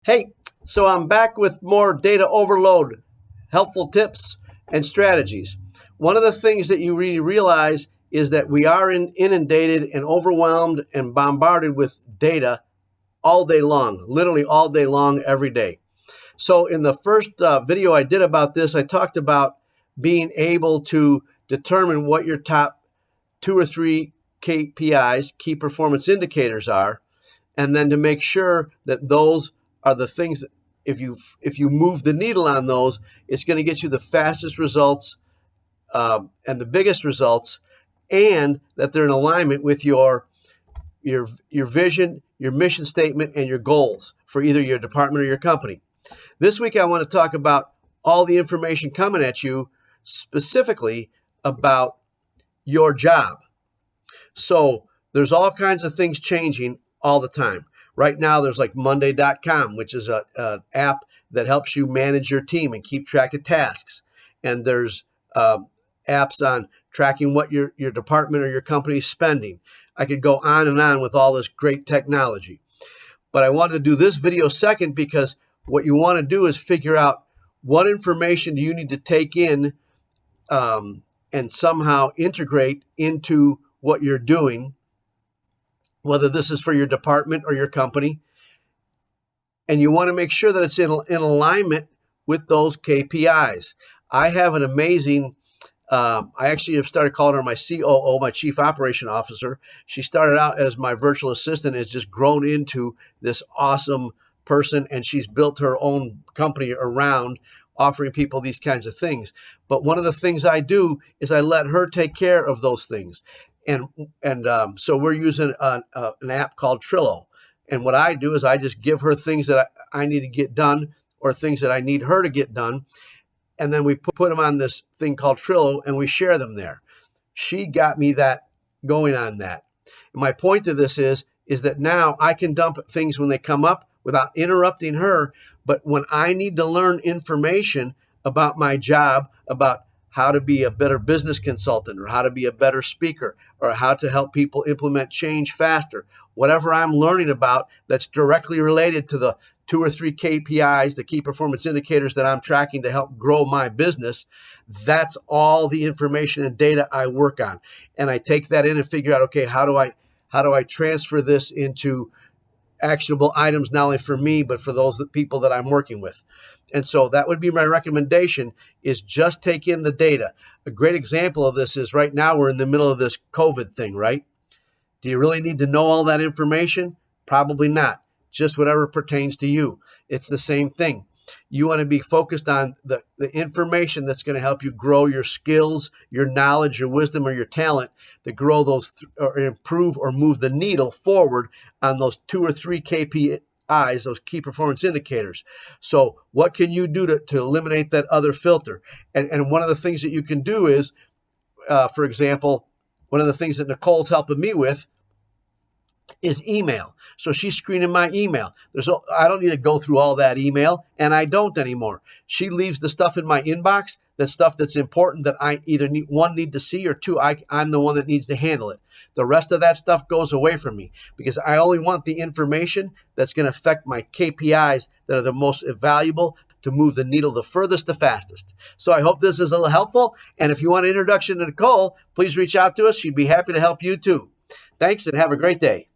Hey, so I'm back with more data overload, helpful tips and strategies. One of the things that you really realize is that we are inundated and overwhelmed and bombarded with data all day long, literally all day long, every day. So, in the first video I did about this, I talked about being able to determine what your top two or three KPIs, key performance indicators, are, and then to make sure that those are the things that if you move the needle on those, it's going to get you the fastest results and the biggest results, and that they're in alignment with your vision, your mission statement, and your goals for either your department or your company. This week, I want to talk about all the information coming at you, specifically about your job. So there's all kinds of things changing all the time. Right now, there's like Monday.com, which is an app that helps you manage your team and keep track of tasks. And there's apps on tracking what your department or your company is spending. I could go on and on with all this great technology. But I wanted to do this video second because what you want to do is figure out what information do you need to take in and somehow integrate into what you're doing, whether this is for your department or your company. And you want to make sure that it's in alignment with those KPIs. I have an amazing, I actually have started calling her my COO, my Chief Operation Officer. She started out as my virtual assistant, has just grown into this awesome person, and she's built her own company around offering people these kinds of things. But one of the things I do is I let her take care of those things. So we're using an app called Trello. And what I do is I just give her things that I need to get done or things that I need her to get done. And then we put them on this thing called Trello and we share them there. She got me that going on that. And my point to this is that now I can dump things when they come up without interrupting her. But when I need to learn information about my job, about how to be a better business consultant or how to be a better speaker or how to help people implement change faster, whatever I'm learning about that's directly related to the 2 or 3 KPIs, the key performance indicators that I'm tracking to help grow my business, that's all the information and data I work on. And I take that in and figure out, okay, how do I transfer this into actionable items, not only for me, but for those people that I'm working with. And so that would be my recommendation, is just take in the data. A great example of this is right now we're in the middle of this COVID thing, right? Do you really need to know all that information? Probably not. Just whatever pertains to you. It's the same thing. You want to be focused on the information that's going to help you grow your skills, your knowledge, your wisdom, or your talent, to grow those or improve or move the needle forward on those 2 or 3 KPIs, those key performance indicators. So what can you do to eliminate that other filter? And one of the things that you can do is, for example, one of the things that Nicole's helping me with is email. So she's screening my email. I don't need to go through all that email, and I don't anymore. She leaves the stuff in my inbox, the stuff that's important that I either need to see, or 2, I'm the one that needs to handle it. The rest of that stuff goes away from me because I only want the information that's going to affect my KPIs that are the most valuable to move the needle the furthest, the fastest. So I hope this is a little helpful. And if you want an introduction to Nicole, please reach out to us. She'd be happy to help you too. Thanks and have a great day.